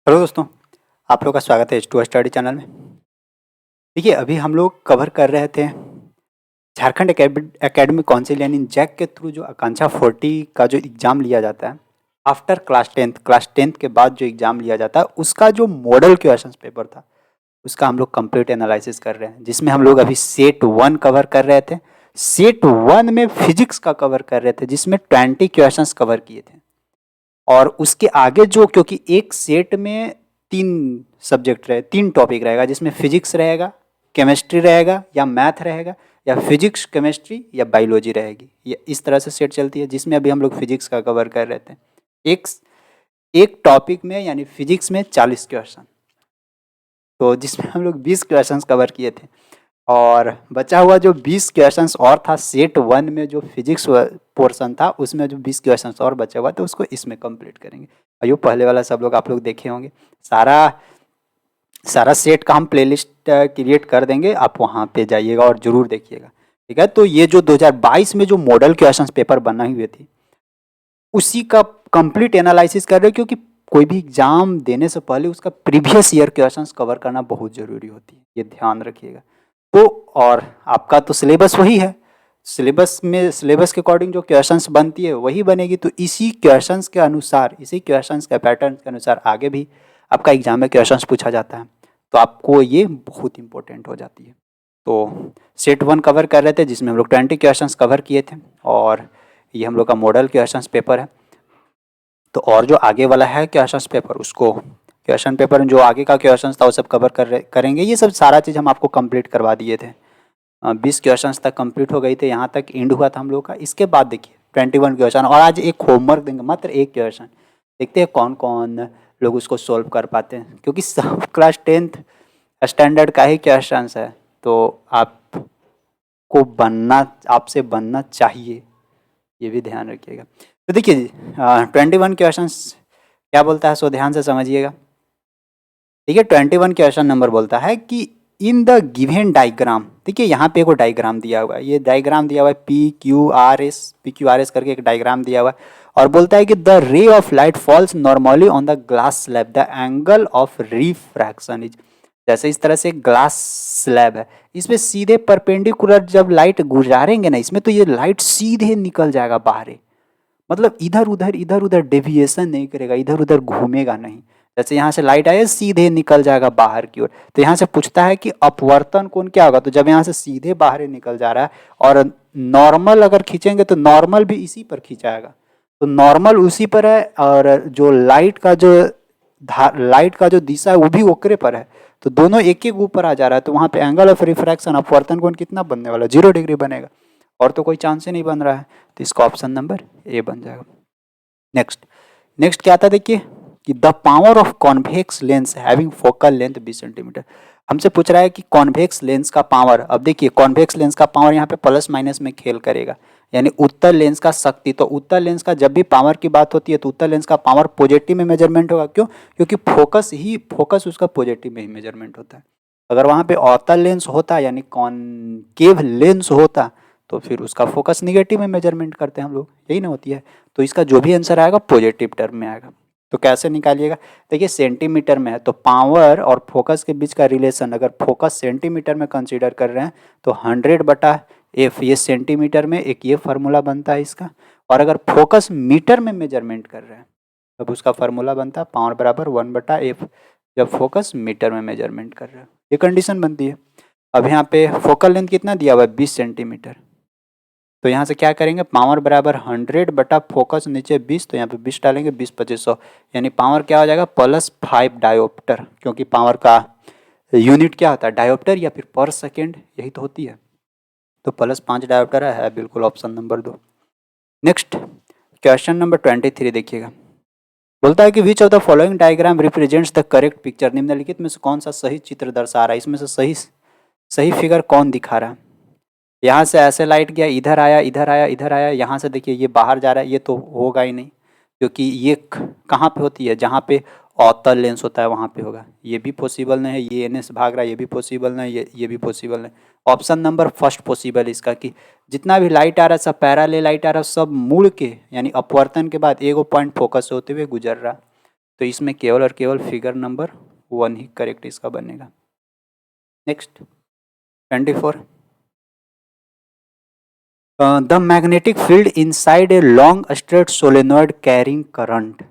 Hello दोस्तों, आप लोग का स्वागत है H2 स्टडी चैनल में। देखिए, अभी हम लोग कवर कर रहे थे झारखंड एकेडमिक काउंसिल यानी जैक के थ्रू जो आकांक्षा 40 का जो एग्ज़ाम लिया जाता है आफ्टर क्लास टेंथ के बाद जो एग्ज़ाम लिया जाता है उसका जो मॉडल क्वेश्चन पेपर था उसका हम लोग कंप्लीट एनालिसिस कर रहे हैं, जिसमें हम लोग अभी सेट 1 कवर कर रहे थे। सेट 1 में फिजिक्स का कवर कर रहे थे जिसमें 20 क्वेश्चंस कवर किए थे। और उसके आगे जो, क्योंकि एक सेट में 3 टॉपिक रहेगा जिसमें फिजिक्स रहेगा, केमिस्ट्री रहेगा या मैथ रहेगा, या फिजिक्स केमिस्ट्री या बायोलॉजी रहेगी। ये इस तरह से सेट चलती है, जिसमें अभी हम लोग फिजिक्स का कवर कर रहे थे। एक एक टॉपिक में यानी फिजिक्स में 40 क्वेश्चन, तो जिसमें हम लोग 20 क्वेश्चन कवर किए थे। और बचा हुआ जो 20 क्वेश्चंस और था सेट 1 में, जो फिजिक्स पोर्शन था उसमें जो 20 क्वेश्चंस और बचा हुआ तो उसको इसमें कंप्लीट करेंगे। और ये पहले वाला सब लोग आप लोग देखे होंगे। सारा सारा सेट का हम प्लेलिस्ट क्रिएट कर देंगे, आप वहाँ पे जाइएगा और ज़रूर देखिएगा, ठीक है। तो ये जो 2022 में जो मॉडल क्वेश्चंस पेपर बना हुए थे उसी का कंप्लीट एनालिसिस कर रहे हैं, क्योंकि कोई भी एग्जाम देने से पहले उसका प्रीवियस ईयर क्वेश्चंस कवर करना बहुत ज़रूरी होती है, ये ध्यान रखिएगा। तो और आपका तो सिलेबस वही है, सिलेबस के अकॉर्डिंग जो क्वेश्चंस बनती है वही बनेगी। तो इसी क्वेश्चंस के अनुसार, इसी क्वेश्चंस के पैटर्न के अनुसार आगे भी आपका एग्जाम में क्वेश्चंस पूछा जाता है, तो आपको ये बहुत इंपॉर्टेंट हो जाती है। तो सेट 1 कवर कर रहे थे जिसमें हम लोग 20 क्वेश्चंस कवर किए थे, और ये हम लोग का मॉडल क्वेश्चंस पेपर है। तो और जो आगे वाला है क्वेश्चंस पेपर, उसको क्वेश्चन पेपर में जो आगे का क्वेश्चन था वो सब कवर करेंगे। ये सब सारा चीज़ हम आपको कंप्लीट करवा दिए थे। 20 क्वेश्चंस तक कंप्लीट हो गई थे, यहाँ तक एंड हुआ था हम लोग का। इसके बाद देखिए 21 क्वेश्चन, और आज एक होमवर्क देंगे, मात्र एक क्वेश्चन। देखते हैं कौन कौन लोग उसको सोल्व कर पाते हैं, क्योंकि सब क्लास 10th स्टैंडर्ड का ही क्वेश्चन है। तो आपसे बनना चाहिए, ये भी ध्यान रखिएगा। तो देखिए जी, 21 क्वेश्चन क्या बोलता है, सो ध्यान से समझिएगा। देखिए 21 क्वेश्चन नंबर बोलता है कि इन द गिवन डायग्राम, देखिए यहाँ पे एक डायग्राम दिया हुआ है, ये डायग्राम दिया हुआ है PQRS करके एक डायग्राम दिया हुआ है। और बोलता है कि the ray of light falls normally on the glass slab, the angle of refraction is, जैसे इस तरह से ग्लास स्लैब है, इसमें सीधे परपेंडिकुलर जब लाइट गुजारेंगे ना इसमें, तो ये लाइट सीधे निकल जाएगा बाहर, मतलब इधर उधर डेविएशन नहीं करेगा, इधर उधर घूमेगा नहीं। जैसे यहाँ से लाइट आए सीधे निकल जाएगा बाहर की ओर। तो यहाँ से पूछता है कि अपवर्तन कोण क्या होगा, तो जब यहाँ से सीधे बाहर निकल जा रहा है और नॉर्मल अगर खींचेंगे तो नॉर्मल भी इसी पर खींचाएगा, तो नॉर्मल उसी पर है, और जो लाइट का जो दिशा है वो भी ओकरे पर है, तो दोनों एक एक ऊपर आ जा रहा है। तो वहाँ पे एंगल ऑफ रिफ्रैक्शन अपवर्तन कोण कितना बनने वाला, 0 डिग्री बनेगा, और तो कोई चांस ही नहीं बन रहा है। तो इसका ऑप्शन नंबर ए बन जाएगा। नेक्स्ट नेक्स्ट क्या आता है, देखिए कि the power of convex lens having focal length 20 centimetre, हमसे पूछ रहा है कि कॉन्वेक्स लेंस का पावर। अब देखिए कॉन्वेक्स लेंस का पावर यहाँ पे प्लस माइनस में खेल करेगा, यानी उत्तल लेंस का शक्ति। तो उत्तल लेंस का जब भी पावर की बात होती है तो उत्तल लेंस का पावर पॉजिटिव में मेजरमेंट होगा। क्यों? क्योंकि फोकस उसका पॉजिटिव में ही मेजरमेंट होता है। अगर वहाँ पे अवतल लेंस होता यानी कॉनकेव लेंस होता तो फिर उसका फोकस निगेटिव में मेजरमेंट करते हैं हम लोग, यही ना होती है। तो इसका जो भी आंसर आएगा पॉजिटिव टर्म में आएगा। तो कैसे निकालिएगा, देखिए सेंटीमीटर में है तो पावर और फोकस के बीच का रिलेशन, अगर फोकस सेंटीमीटर में कंसीडर कर रहे हैं तो 100/f, ये सेंटीमीटर में एक ये फार्मूला बनता है इसका। और अगर फोकस मीटर में मेजरमेंट कर रहे हैं तब उसका फार्मूला बनता है पावर बराबर 1/f, जब फोकस मीटर में मेजरमेंट कर रहे हैं, ये कंडीशन बनती है। अब यहाँ पे फोकल लेंथ कितना दिया हुआ है, 20 सेंटीमीटर। तो यहाँ से क्या करेंगे, पावर बराबर 100 फोकस नीचे 20, तो यहाँ पे 20 डालेंगे, 20/2500, यानी पावर क्या हो जाएगा +5 डायोप्टर, क्योंकि पावर का यूनिट क्या होता है, डायोप्टर या फिर पर सेकेंड, यही तो होती है। तो +5 डायोप्टर है बिल्कुल option number 2। Next question number 23 देखिएगा, बोलता है कि which of the following diagram represents the correct picture, निम्नलिखित में से कौन सा सही चित्र दर्शा रहा है, इसमें से सही फिगर कौन दिखा रहा है। यहाँ से ऐसे लाइट गया, इधर आया इधर आया इधर आया, यहाँ से देखिए ये बाहर जा रहा है, ये तो होगा ही नहीं, क्योंकि ये कहाँ पे होती है, जहाँ पे अवतल लेंस होता है वहाँ पे होगा। ये भी पॉसिबल नहीं है, ये एन से भाग रहा है, ये भी पॉसिबल नहीं, ये भी पॉसिबल नहीं। ऑप्शन नंबर फर्स्ट पॉसिबल इसका, कि जितना भी लाइट आ रहा है सब पैरेलल लाइट आ रहा है, सब मुड़ के यानी अपवर्तन के बाद एगो पॉइंट फोकस होते हुए गुजर रहा है। तो इसमें केवल और केवल फिगर नंबर 1 ही करेक्ट इसका बनेगा। Next 24, the magnetic field inside a long straight solenoid carrying current,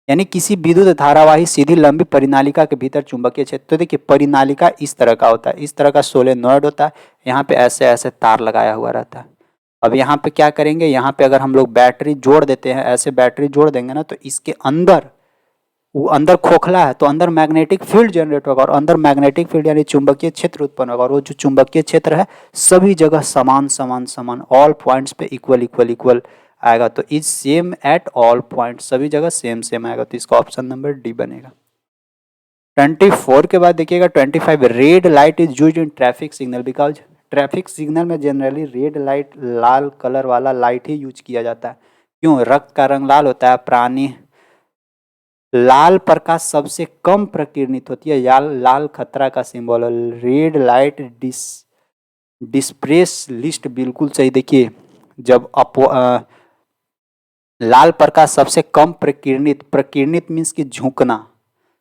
यानी किसी विद्युत धारावाही सीधी लंबी परिनालिका के भीतर चुंबकीय क्षेत्र। तो देखिए परिनालिका इस तरह का होता है, इस तरह का सोलेनॉइड होता है, यहाँ पे ऐसे ऐसे तार लगाया हुआ रहता है। अब यहाँ पे क्या करेंगे, यहाँ पे अगर हम लोग बैटरी जोड़ देते हैं, ऐसे बैटरी जोड़ देंगे ना, तो इसके अंदर, वो अंदर खोखला है तो अंदर मैग्नेटिक फील्ड जनरेट होगा, और अंदर मैग्नेटिक फील्ड यानी चुंबकीय क्षेत्र उत्पन्न होगा, और वो जो चुंबकीय क्षेत्र है सभी जगह समान समान समान, ऑल पॉइंट्स पे इक्वल इक्वल इक्वल आएगा। तो is same at all point, सभी जगह सेम सेम आएगा, तो इसका ऑप्शन नंबर डी बनेगा। 24 के बाद देखिएगा 25, red light is used in traffic signal because, traffic signal में जनरली रेड लाइट, लाल कलर वाला लाइट ही यूज किया जाता है। क्यों? रक्त का रंग लाल होता है, प्राणी लाल प्रकाश सबसे कम प्रकीर्णित होती है, या लाल खतरा का सिंबल है। रेड लाइट डिस्प्रेस लिस्ट बिल्कुल सही। देखिए जब लाल प्रकाश सबसे कम प्रकीर्णित, प्रकीर्णित मीन्स की झुकना,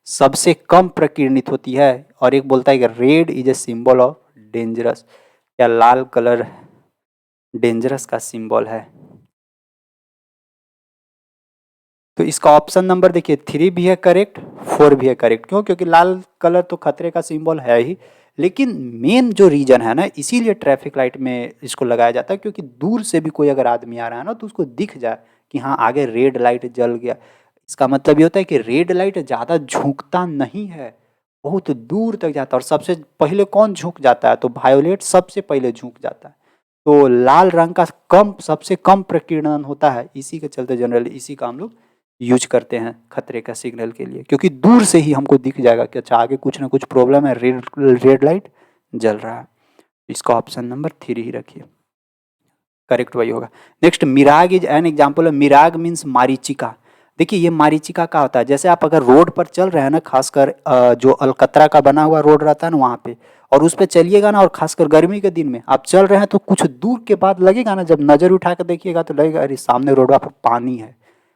सबसे कम प्रकीर्णित होती है, और एक बोलता है कि red is a symbol of dangerous, या लाल कलर डेंजरस का सिंबल है। तो इसका ऑप्शन नंबर देखिए 3 भी है करेक्ट, 4 भी है करेक्ट। क्यों? क्योंकि लाल कलर तो खतरे का सिंबल है ही, लेकिन मेन जो रीजन है ना, इसीलिए ट्रैफिक लाइट में इसको लगाया जाता है, क्योंकि दूर से भी कोई अगर आदमी आ रहा है ना, तो उसको दिख जाए कि हाँ आगे रेड लाइट जल गया। इसका मतलब ये होता है कि रेड लाइट ज़्यादा झुकता नहीं है, बहुत दूर तक जाता है, और सबसे पहले कौन झुक जाता है? तो वायोलेट सबसे पहले झुक जाता है। तो लाल रंग का कम, सबसे कम प्रकीर्णन होता है, इसी के चलते जनरली इसी का हम लोग यूज करते हैं खतरे का सिग्नल के लिए, क्योंकि दूर से ही हमको दिख जाएगा कि अच्छा आगे कुछ ना कुछ प्रॉब्लम है, रेड लाइट जल रहा है। इसका ऑप्शन नंबर 3 ही रखिए, करेक्ट वही होगा। Next, mirage is an example. Mirage means मारीचिका। देखिए ये मारीचिका का होता है, जैसे आप अगर रोड पर चल रहे हैं ना, खासकर जो अलकतरा का बना हुआ रोड रहता है ना वहाँ पे, और उस पर चलिएगा ना, और खासकर गर्मी के दिन में आप चल रहे हैं, तो कुछ दूर के बाद लगेगा ना, जब नज़र उठा कर देखिएगा तो लगेगा अरे सामने रोड पर पानी है।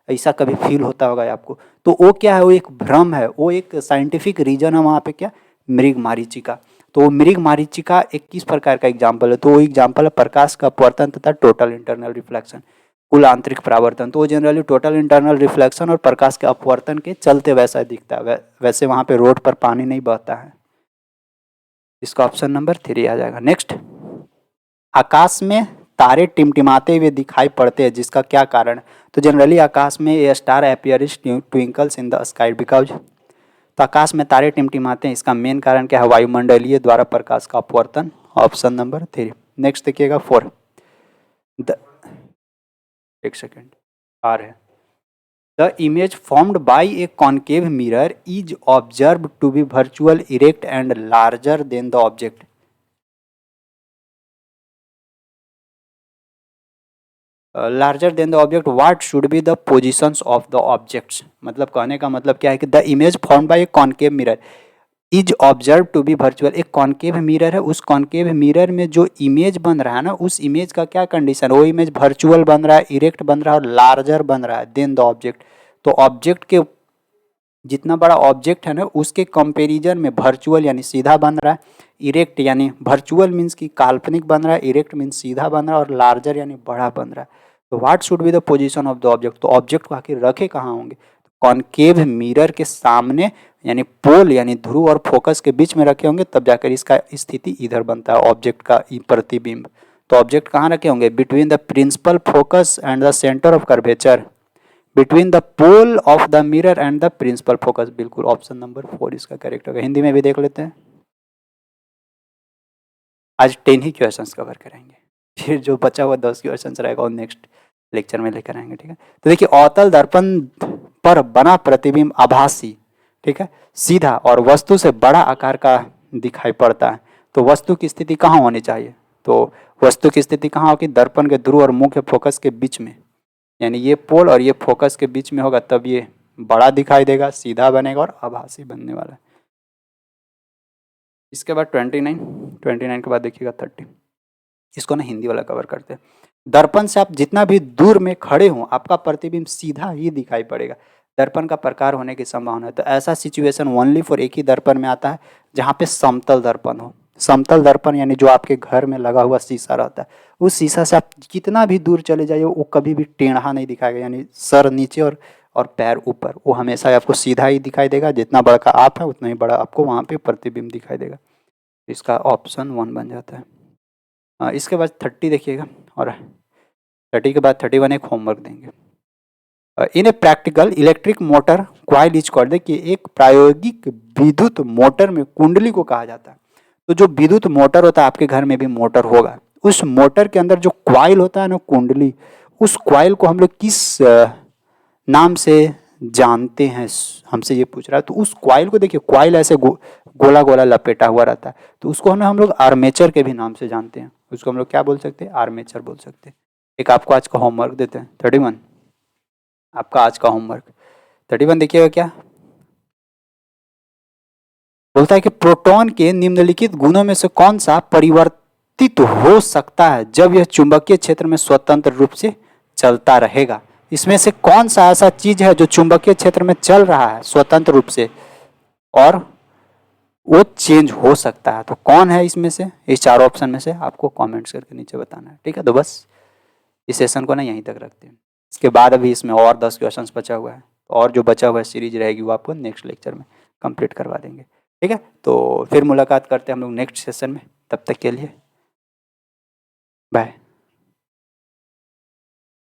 ऐसा कभी फील होता होगा आपको? तो वो क्या है, वो एक भ्रम है, वो एक साइंटिफिक रीजन है वहाँ पे, क्या? मृग मारीचिका। तो मृग मारीचिका एक किस प्रकार का एग्जाम्पल है? तो वो एग्जाम्पल है प्रकाश का अपवर्तन तथा टोटल इंटरनल रिफ्लेक्शन, कुल आंतरिक परावर्तन। तो वो जनरली टोटल इंटरनल रिफ्लेक्शन और प्रकाश के अपवर्तन के चलते वैसा दिखता है, वैसे वहाँ पे रोड पर पानी नहीं बहता है। इसका ऑप्शन नंबर 3 आ जाएगा। नेक्स्ट, आकाश में तारे टिमटिमाते हुए दिखाई पड़ते हैं, जिसका क्या कारण? तो जनरली आकाश में a star appears twinkles in the sky because, तो आकाश में तारे टिमटिमाते हैं, इसका मेन कारण क्या है? वायुमंडलीय द्वारा प्रकाश का अपवर्तन, ऑप्शन नंबर 3। नेक्स्ट देखिएगा 4, एक सेकेंड आ रहे हैं। The image formed by a concave mirror is observe to be virtual, erect and larger than the object. Larger than the object, what should be the positions of the objects. मतलब कहने का मतलब क्या है कि the image form by a concave mirror is observe to be virtual, एक concave mirror है, उस कॉन्केव मिरर में जो इमेज बन रहा है ना, उस इमेज का क्या कंडीशन? वो इमेज वर्चुअल बन रहा है, इरेक्ट बन रहा है, और लार्जर बन रहा है देन द ऑब्जेक्ट। तो ऑब्जेक्ट के, जितना बड़ा ऑब्जेक्ट है ना, उसके कंपेरिजन में वर्चुअल यानी सीधा बन रहा है, इरेक्ट यानी वर्चुअल मीन्स की काल्पनिक बन रहा है, इरेक्ट मीन्स सीधा बन रहा है, और लार्जर यानी बड़ा बन रहा है। तो what should be the position of the object, तो ऑब्जेक्ट को आखिर रखे कहाँ होंगे? कॉन्केव मिरर के सामने, यानी पोल यानी ध्रुव और फोकस के बीच में रखे होंगे, तब जाकर इसका स्थिति इधर बनता है ऑब्जेक्ट का प्रतिबिंब। तो ऑब्जेक्ट कहाँ रखे होंगे? Between the principal focus and the centre of curvature, between the pole of the mirror and the principal focus. बिल्कुल ऑप्शन नंबर 4 इसका करेक्ट होगा। हिंदी में भी देख लेते हैं। आज 10 ही क्वेश्चंस कवर करेंगे, फिर जो बचा हुआ 10 क्वेश्चंस रहेगा वो नेक्स्ट लेक्चर में लेकर आएंगे, ठीक है। तो देखिए अवतल दर्पण पर बना प्रतिबिंब आभासी, ठीक है, सीधा और वस्तु से बड़ा आकार का दिखाई पड़ता है। तो वस्तु की स्थिति कहाँ होनी चाहिए? तो वस्तु की स्थिति कहाँ होगी? दर्पण के ध्रुव और मुख्य फोकस के बीच में, यानी ये पोल और ये फोकस के बीच में होगा, तब ये बड़ा दिखाई देगा, सीधा बनेगा और आभासी बनने वाला है। इसके बाद 29 के बाद देखिएगा 30, इसको ना हिंदी वाला कवर करते हैं। दर्पण से आप जितना भी दूर में खड़े हों, आपका प्रतिबिंब सीधा ही दिखाई पड़ेगा। दर्पण का प्रकार होने की संभावना है। तो ऐसा सिचुएशन ओनली फॉर एक ही दर्पण में आता है जहाँ पे समतल दर्पण हो। समतल दर्पण यानी जो आपके घर में लगा हुआ शीशा रहता है, उस शीशा से आप कितना भी दूर चले जाइए वो कभी भी टेढ़ा नहीं दिखाएगा, यानी सर नीचे और पैर ऊपर, वो हमेशा आपको सीधा ही दिखाई देगा। जितना बड़ा का आप है उतना ही बड़ा आपको वहाँ पे प्रतिबिंब दिखाई देगा। इसका ऑप्शन 1 बन जाता है। इसके बाद 30 देखिएगा, और 30 के बाद 31 एक होमवर्क देंगे। In a practical electric motor coil is called, देखिए एक प्रायोगिक विद्युत मोटर में कुंडली को कहा जाता है। तो जो विद्युत मोटर होता है, आपके घर में भी मोटर होगा, उस मोटर के अंदर जो क्वाइल होता है ना, कुंडली, उस क्वाइल को हम लोग किस नाम से जानते हैं, हमसे ये पूछ रहा है। तो उस क्वाइल को देखिए, क्वाइल ऐसे गोला गोला लपेटा हुआ रहता है, तो उसको हम लोग आर्मेचर के भी नाम से जानते हैं। उसको हम लोग क्या बोल सकते हैं, आर्मेचर बोल सकते हैं। एक आपको आज का होमवर्क देते हैं, 31 आपका आज का होमवर्क। 31 देखिएगा क्या बोलता है कि प्रोटॉन के निम्नलिखित गुणों में से कौन सा परिवर्तित हो सकता है जब यह चुंबकीय क्षेत्र में स्वतंत्र रूप से चलता रहेगा। इसमें से कौन सा ऐसा चीज है जो चुंबकीय क्षेत्र में चल रहा है स्वतंत्र रूप से और वो चेंज हो सकता है। तो कौन है इसमें से, इस चारों ऑप्शन में से आपको कमेंट्स करके नीचे बताना है, ठीक है। तो बस इस सेशन को ना यहीं तक रखते हैं। इसके बाद अभी इसमें और 10 क्वेश्चन बचा हुआ है, और जो बचा हुआ सीरीज रहेगी वो आपको नेक्स्ट लेक्चर में कंप्लीट करवा देंगे, ठीक है। तो फिर मुलाकात करते हैं हम लोग नेक्स्ट सेशन में, तब तक के लिए बाय।